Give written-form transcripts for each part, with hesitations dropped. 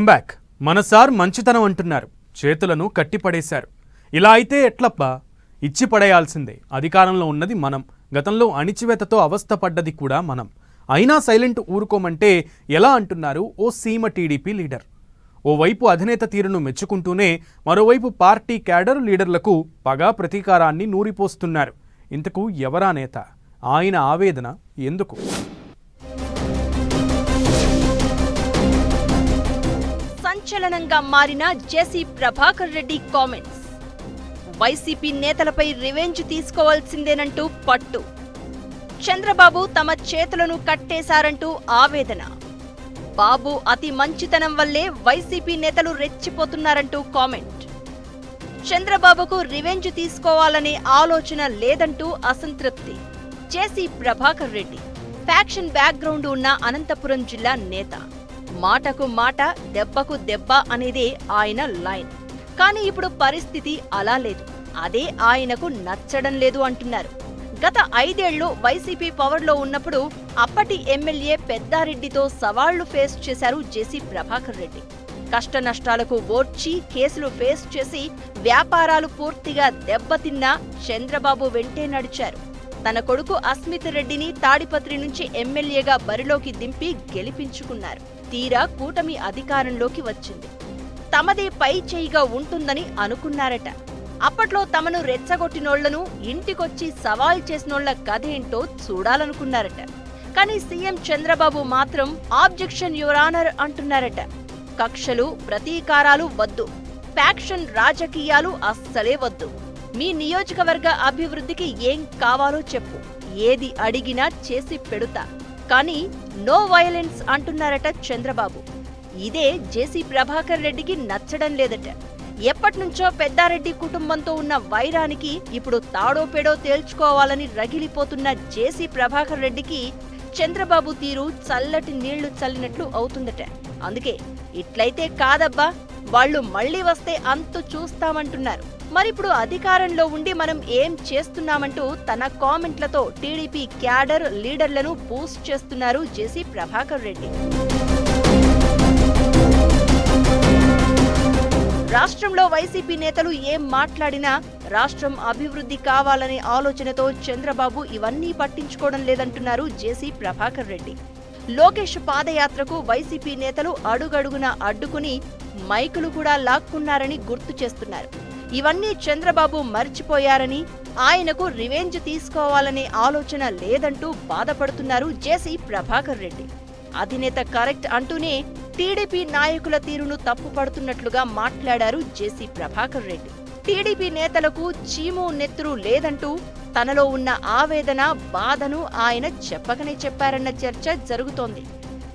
Back. మన sir మంచితనం అంటున్నారు, చేతులను కట్టిపడేశారు. ఇలా అయితే ఎట్లబ్బా? ఇచ్చి పడేయాల్సిందే. అధికారంలో ఉన్నది మనం, గతంలో అణిచివేతతో అవస్థపడ్డది కూడా మనం. అయినా సైలెంట్ ఊరుకోమంటే ఎలా అంటున్నారు ఓ సీమ టీడీపీ లీడర్. ఓవైపు అధినేత తీరును మెచ్చుకుంటూనే మరోవైపు పార్టీ క్యాడర్ లీడర్లకు పగా ప్రతీకారాన్ని నూరిపోస్తున్నారు. ఇంతకు ఎవరా నేత? ఆయన ఆవేదన ఎందుకు? సంచలనంగా మారిన జేసీ ప్రభాకర్ రెడ్డి కామెంట్స్. వైసీపీ నేతలపై రివెంజ్ తీసుకోవాల్సిందేనంటూ పట్టు. చంద్రబాబు తమ చేతులను కట్టేశారంటూ ఆవేదన. బాబు అతి మంచితనం వల్లే వైసీపీ నేతలు రెచ్చిపోతున్నారంటూ కామెంట్. చంద్రబాబుకు రివెంజ్ తీసుకోవాలనే ఆలోచన లేదంటూ అసంతృప్తి. జేసీ ప్రభాకర్ రెడ్డి ఫ్యాక్షన్ బ్యాక్గ్రౌండ్ ఉన్న అనంతపురం జిల్లా నేత. మాటకు మాట, దెబ్బకు దెబ్బ అనేదే ఆయన లైన్. కానీ ఇప్పుడు పరిస్థితి అలా లేదు. అదే ఆయనకు నచ్చడం లేదు అంటున్నారు. గత 5 ఏళ్లు వైసీపీ పవర్లో ఉన్నప్పుడు అప్పటి ఎమ్మెల్యే పెద్దారెడ్డితో సవాళ్లు ఫేస్ చేశారు జేసీ ప్రభాకర్ రెడ్డి. కష్ట నష్టాలకు ఓర్చి కేసులు ఫేస్ చేసి వ్యాపారాలు పూర్తిగా దెబ్బతిన్నా చంద్రబాబు వెంటే నడిచారు. తన కొడుకు అస్మిత్ రెడ్డిని తాడిపత్రి నుంచి ఎమ్మెల్యేగా బరిలోకి దింపి గెలిపించుకున్నారు. తీరా కూటమి అధికారంలోకి వచ్చింది. తమదే పై చేయిగా ఉంటుందని అనుకున్నారట. అప్పట్లో తమను రెచ్చగొట్టినోళ్లను ఇంటికొచ్చి సవాల్ చేసినోళ్ల కథేంటో చూడాలనుకున్నారట. కానీ సీఎం చంద్రబాబు మాత్రం ఆబ్జెక్షన్ యువర్ ఆనర్ అంటున్నారట. కక్షలు, ప్రతీకారాలు వద్దు, ఫ్యాక్షన్ రాజకీయాలు అస్సలే వద్దు. మీ నియోజకవర్గ అభివృద్ధికి ఏం కావాలో చెప్పు, ఏది అడిగినా చేసి పెడుతా, కానీ నో వయలెన్స్ అంటున్నారట చంద్రబాబు. ఇదే జేసీ ప్రభాకర్ రెడ్డికి నచ్చడం లేదట. ఎప్పటినుంచో పెద్దారెడ్డి కుటుంబంతో ఉన్న వైరానికి ఇప్పుడు తాడో పేడో తేల్చుకోవాలని రగిలిపోతున్న జేసీ ప్రభాకర్ రెడ్డికి చంద్రబాబు తీరు చల్లటి నీళ్లు చల్లినట్లు అవుతుందట. అందుకే ఇట్లయితే కాదబ్బా, వాళ్లు మళ్లీ వస్తే అంతు చూస్తామంటున్నారు. మరిప్పుడు అధికారంలో ఉండి మనం ఏం చేస్తున్నామంటూ తన కామెంట్లతో టీడీపీ క్యాడర్ లీడర్లను బూస్ట్ చేస్తున్నారు జేసీ ప్రభాకర్ రెడ్డి. రాష్ట్రంలో వైసీపీ నేతలు ఏం మాట్లాడినా రాష్ట్రం అభివృద్ధి కావాలనే ఆలోచనతో చంద్రబాబు ఇవన్నీ పట్టించుకోవడం లేదంటున్నారు జేసీ ప్రభాకర్ రెడ్డి. లోకేష్ పాదయాత్రకు వైసీపీ నేతలు అడుగడుగునా అడ్డుకుని మైకులు కూడా లాక్కున్నారని గుర్తు చేస్తున్నారు. ఇవన్నీ చంద్రబాబు మర్చిపోయారని, ఆయనకు రివెంజ్ తీసుకోవాలనే ఆలోచన లేదంటూ బాధపడుతున్నారు జేసీ ప్రభాకర్ రెడ్డి. అధినేత కరెక్ట్ అంటూనే టీడీపీ నాయకుల తీరును తప్పుపడుతున్నట్లుగా మాట్లాడారు జేసీ ప్రభాకర్ రెడ్డి. టీడీపీ నేతలకు చీము నెత్తురు లేదంటూ తనలో ఉన్న ఆవేదన, బాధను ఆయన చెప్పకనే చెప్పారన్న చర్చ జరుగుతోంది.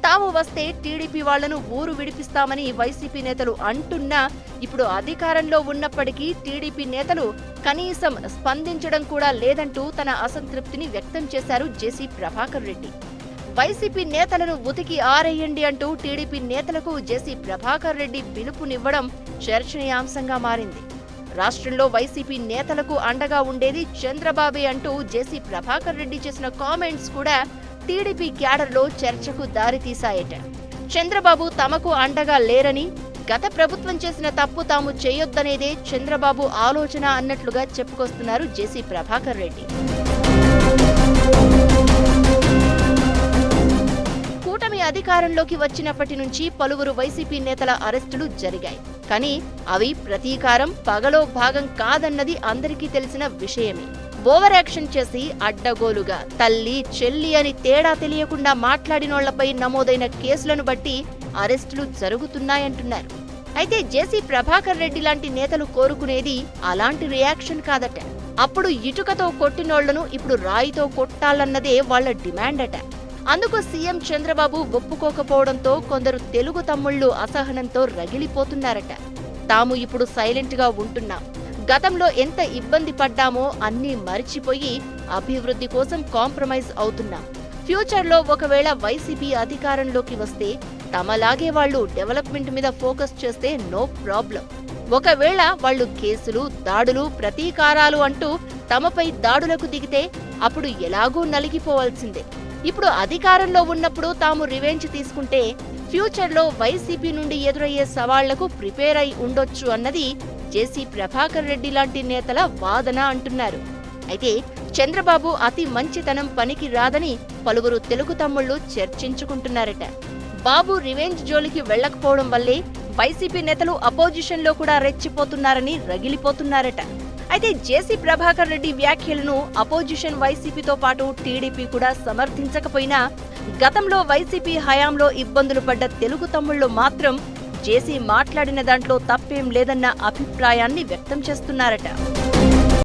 తాము వస్తే టీడీపీ వాళ్లను ఊరు విడిపిస్తామని వైసీపీ నేతలు అంటున్నా ఇప్పుడు అధికారంలో ఉన్నప్పటికీ టీడీపీ నేతలు కనీసం స్పందించడం కూడా లేదంటూ తన అసంతృప్తిని వ్యక్తం చేశారు జేసీ ప్రభాకర్ రెడ్డి. వైసీపీ నేతలను ఉతికి ఆరేయండి అంటూ టీడీపీ నేతలకు జేసీ ప్రభాకర్ రెడ్డి పిలుపునివ్వడం చర్చనీయాంశంగా మారింది. రాష్ట్రంలో వైసీపీ నేతలకు అండగా ఉండేది చంద్రబాబే అంటూ జేసీ ప్రభాకర్ రెడ్డి చేసిన కామెంట్స్ కూడా టీడీపీ క్యాడర్లో చర్చకు దారితీశాయట. చంద్రబాబు తమకు అండగా లేరని, గత ప్రభుత్వం చేసిన తప్పు తాము చేయొద్దనేదే చంద్రబాబు ఆలోచన అన్నట్లుగా చెప్పుకొస్తున్నారు జేసీ ప్రభాకర్ రెడ్డి. కూటమి అధికారంలోకి వచ్చినప్పటి నుంచి పలువురు వైసీపీ నేతల అరెస్టులు జరిగాయి. కానీ అవి ప్రతీకారం, పగలో భాగం కాదన్నది అందరికీ తెలిసిన విషయమే. ఓవర్ యాక్షన్ చేసి అడ్డగోలుగా తల్లి, చెల్లి అని తేడా తెలియకుండా మాట్లాడినోళ్లపై నమోదైన కేసులను బట్టి అరెస్టులు జరుగుతున్నాయంటున్నారు. అయితే జేసీ ప్రభాకర్ రెడ్డి లాంటి నేతలు కోరుకునేది అలాంటి రియాక్షన్ కాదట. అప్పుడు ఇటుకతో కొట్టినోళ్లను ఇప్పుడు రాయితో కొట్టాలన్నదే వాళ్ల డిమాండ్ అట. అందుకు సీఎం చంద్రబాబు ఒప్పుకోకపోవడంతో కొందరు తెలుగు తమ్ముళ్లు అసహనంతో రగిలిపోతున్నారట. తాము ఇప్పుడు సైలెంట్ గా ఉంటున్నాం, గతంలో ఎంత ఇబ్బంది పడ్డామో అన్నీ మరిచిపోయి అభివృద్ధి కోసం కాంప్రమైజ్ అవుతున్నాం. ఫ్యూచర్లో ఒకవేళ వైసీపీ అధికారంలోకి వస్తే తమలాగే వాళ్లు డెవలప్మెంట్ మీద ఫోకస్ చేస్తే నో ప్రాబ్లం. ఒకవేళ వాళ్లు కేసులు, దాడులు, ప్రతీకారాలు అంటూ తమపై దాడులకు దిగితే అప్పుడు ఎలాగూ నలిగిపోవాల్సిందే. ఇప్పుడు అధికారంలో ఉన్నప్పుడు తాము రివెంజ్ తీసుకుంటే ఫ్యూచర్లో వైసీపీ నుండి ఎదురయ్యే సవాళ్లకు ప్రిపేర్ అయి ఉండొచ్చు అన్నది జేసీ ప్రభాకర్ రెడ్డి లాంటి నేతల వాదన అంటున్నారు. అయితే చంద్రబాబు అతి మంచితనం పనికి రాదని పలువురు తెలుగు తమ్ముళ్లు చర్చించుకుంటున్నారట. బాబు రివెంజ్ జోలికి వెళ్లకపోవడం వల్లే వైసీపీ నేతలు అపోజిషన్లో కూడా రెచ్చిపోతున్నారని రగిలిపోతున్నారట. అయితే జేసీ ప్రభాకర్ రెడ్డి వ్యాఖ్యలను అపోజిషన్ వైసీపీతో పాటు టీడీపీ కూడా సమర్థించకపోయినా గతంలో వైసీపీ హయాంలో ఇబ్బందులు పడ్డ తెలుగు తమ్ముళ్లు మాత్రం జేసీ మాట్లాడిన దాంట్లో తప్పేం లేదన్న అభిప్రాయాన్ని వ్యక్తం చేస్తున్నారట.